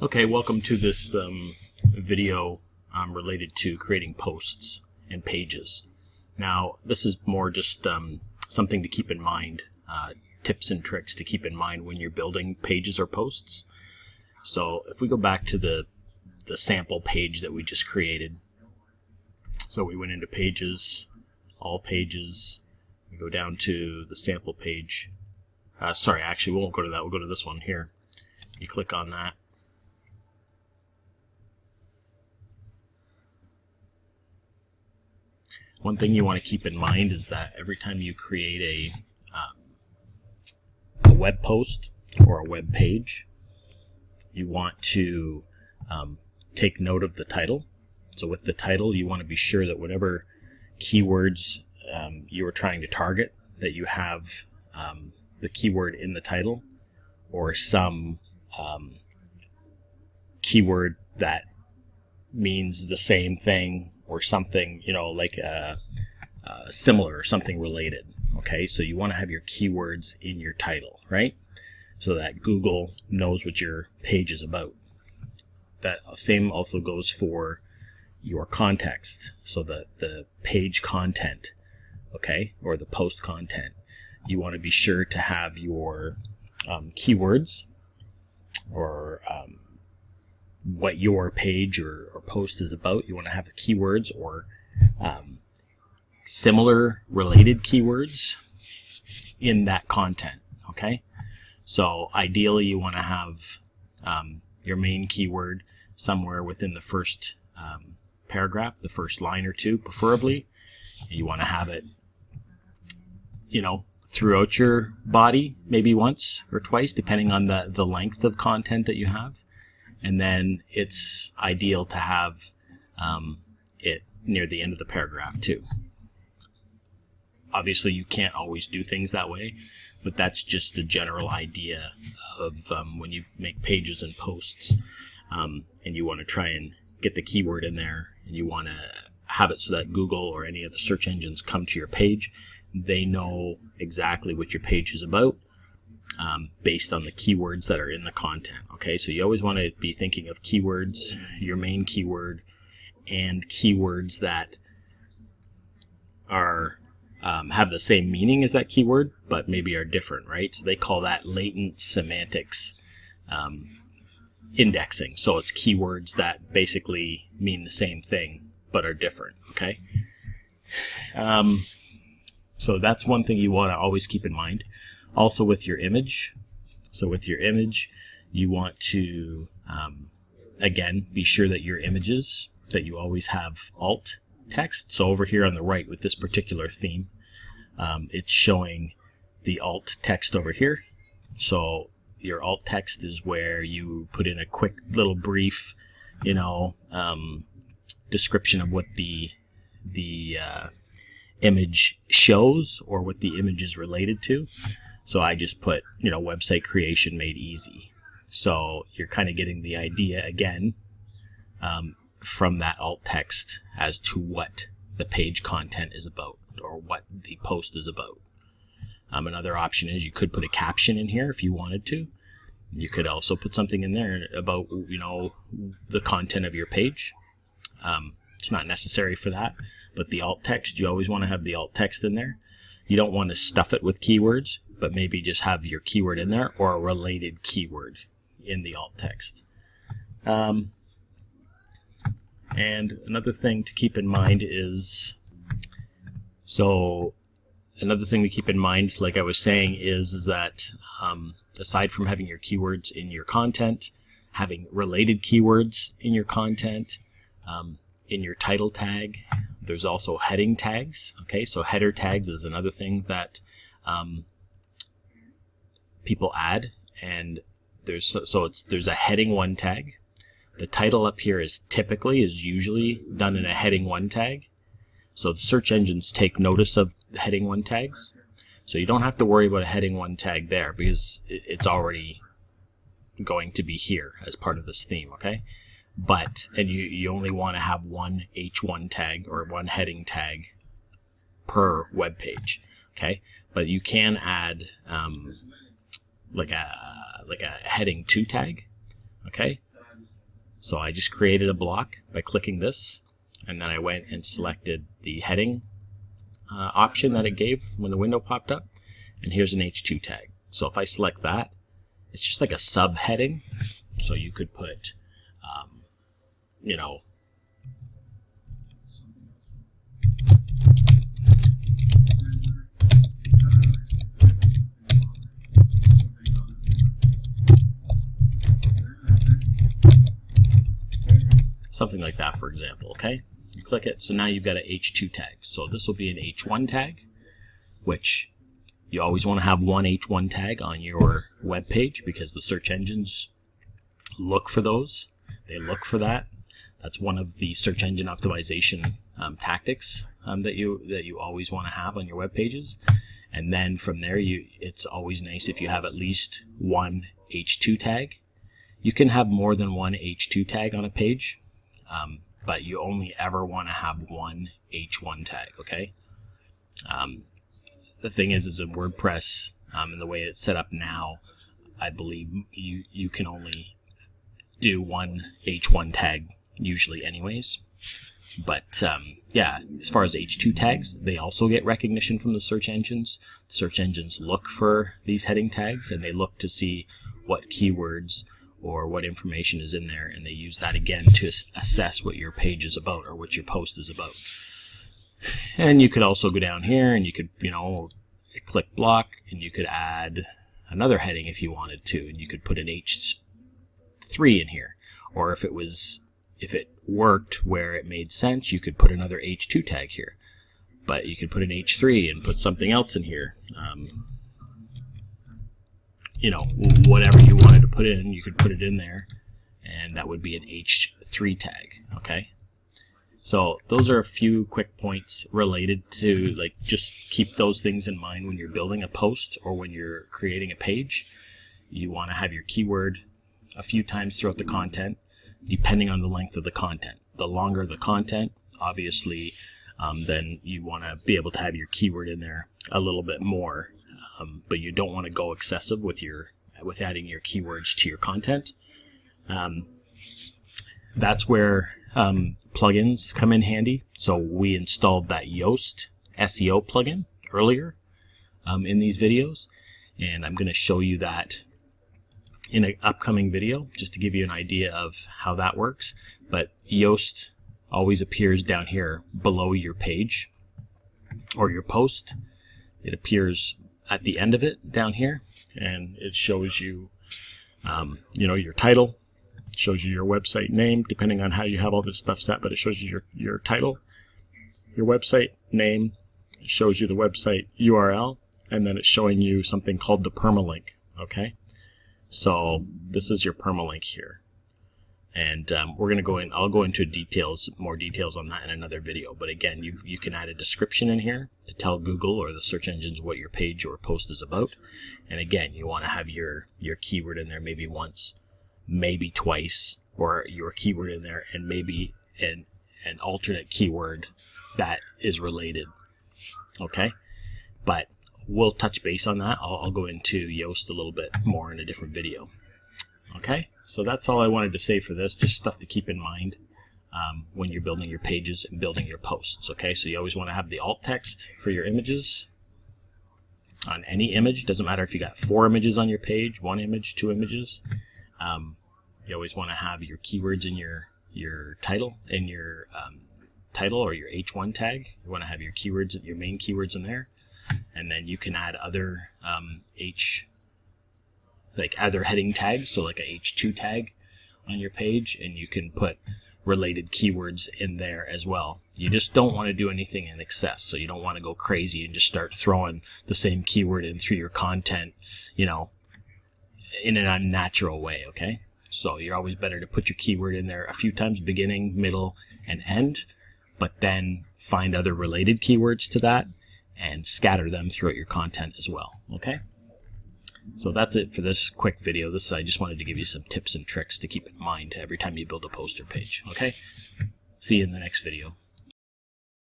Okay, welcome to this video related to creating posts and pages. Now, this is more just something to keep in mind, tips and tricks to keep in mind when you're building pages or posts. So if we go back to the sample page that we just created, so we went into pages, all pages, we go down to the sample page. Sorry, actually we won't go to that, we'll go to this one here. You click on that. One thing you want to keep in mind is that every time you create a web post or a web page, you want to take note of the title. So with the title, you want to be sure that whatever keywords you are trying to target, that you have the keyword in the title or some keyword that means the same thing or something, like similar or something related. Okay, so you want to have your keywords in your title, right? So that Google knows what your page is about. That same also goes for your context. So the page content, okay, or the post content. You want to be sure to have your keywords or what your page or post is about. You want to have the keywords or similar related keywords in that content, okay? So ideally you want to have your main keyword somewhere within the first paragraph, the first line or two preferably. You want to have it, throughout your body, maybe once or twice, depending on the length of content that you have. And then it's ideal to have it near the end of the paragraph too. Obviously, you can't always do things that way, but that's just the general idea of when you make pages and posts, and you want to try and get the keyword in there, and you want to have it so that Google or any of the search engines come to your page. They know exactly what your page is about, based on the keywords that are in the content. Okay, so you always want to be thinking of keywords, your main keyword, and keywords that are have the same meaning as that keyword, but maybe are different, right? So they call that latent semantics indexing. So it's keywords that basically mean the same thing, but are different, okay? So that's one thing you want to always keep in mind. Also with your image. So with your image, you want to, again, be sure that your images, that you always have alt text. So over here on the right with this particular theme, it's showing the alt text over here. So your alt text is where you put in a quick little brief, description of what the image shows or what the image is related to. So I just put, website creation made easy. So you're kind of getting the idea again from that alt text as to what the page content is about or what the post is about. Another option is you could put a caption in here if you wanted to. You could also put something in there about, the content of your page. It's not necessary for that, but the alt text, you always want to have the alt text in there. You don't want to stuff it with keywords, but maybe just have your keyword in there or a related keyword in the alt text. And another thing to keep in mind is, like I was saying, is that aside from having your keywords in your content, having related keywords in your content, in your title tag, there's also heading tags. Okay, so header tags is another thing that people add, and there's a heading 1 tag. The title up here is usually done in a heading 1 tag. So the search engines take notice of heading 1 tags. So you don't have to worry about a heading 1 tag there because it's already going to be here as part of this theme, okay? And you only want to have one H1 tag or one heading tag per web page, okay? But you can add like a heading 2 tag, okay? So I just created a block by clicking this, and then I went and selected the heading option that it gave when the window popped up, and here's an H2 tag. So if I select that, it's just like a subheading. So you could put, you know, something like that, for example, okay? You click it, so now you've got an H2 tag. So this will be an H1 tag, which you always want to have one H1 tag on your web page because the search engines look for those. They look for that. That's one of the search engine optimization tactics that you always want to have on your web pages. And then from there, it's always nice if you have at least one H2 tag. You can have more than one H2 tag on a page, but you only ever want to have one H1 tag, okay? The thing is in WordPress, and the way it's set up now, I believe you can only do one H1 tag usually anyways. But yeah, as far as H2 tags, they also get recognition from the search engines. Search engines look for these heading tags, and they look to see what keywords or what information is in there, and they use that again to assess what your page is about or what your post is about. And you could also go down here and you could, you know, click block, and you could add another heading if you wanted to, and you could put an H3 in here. Or if it worked where it made sense, you could put another H2 tag here. But you could put an H3 and put something else in here. You know, whatever you wanted to put in, you could put it in there, and that would be an H3 tag, okay? So those are a few quick points related to, like, just keep those things in mind when you're building a post or when you're creating a page. You want to have your keyword a few times throughout the content, depending on the length of the content. The longer the content, obviously, then you want to be able to have your keyword in there a little bit more, but you don't want to go excessive with adding your keywords to your content. That's where plugins come in handy. So we installed that Yoast SEO plugin earlier in these videos, and I'm going to show you that in an upcoming video just to give you an idea of how that works. But Yoast always appears down here below your page or your post. It appears at the end of it down here, and it shows you you know, your title, shows you your website name, depending on how you have all this stuff set, but it shows you your title, your website name, it shows you the website URL, and then it's showing you something called the permalink, okay? So this is your permalink here. And we're going to go in, I'll go into more details on that in another video. But again, you can add a description in here to tell Google or the search engines what your page or post is about. And again, you want to have your keyword in there maybe once, maybe twice, or your keyword in there and maybe an alternate keyword that is related. Okay? But we'll touch base on that. I'll go into Yoast a little bit more in a different video. Okay? So that's all I wanted to say for this, just stuff to keep in mind when you're building your pages and building your posts. Okay, so you always want to have the alt text for your images on any image. Doesn't matter if you got 4 images on your page, 1 image, 2 images. You always want to have your keywords in your title, in your title or your H1 tag. You want to have your keywords, your main keywords in there, and then you can add other other heading tags, so like a H2 tag on your page, and you can put related keywords in there as well. You just don't want to do anything in excess, so you don't want to go crazy and just start throwing the same keyword in through your content, you know, in an unnatural way, okay? So you're always better to put your keyword in there a few times, beginning, middle, and end, but then find other related keywords to that and scatter them throughout your content as well, okay? So that's it for this quick video. I just wanted to give you some tips and tricks to keep in mind every time you build a poster page. Okay? See you in the next video.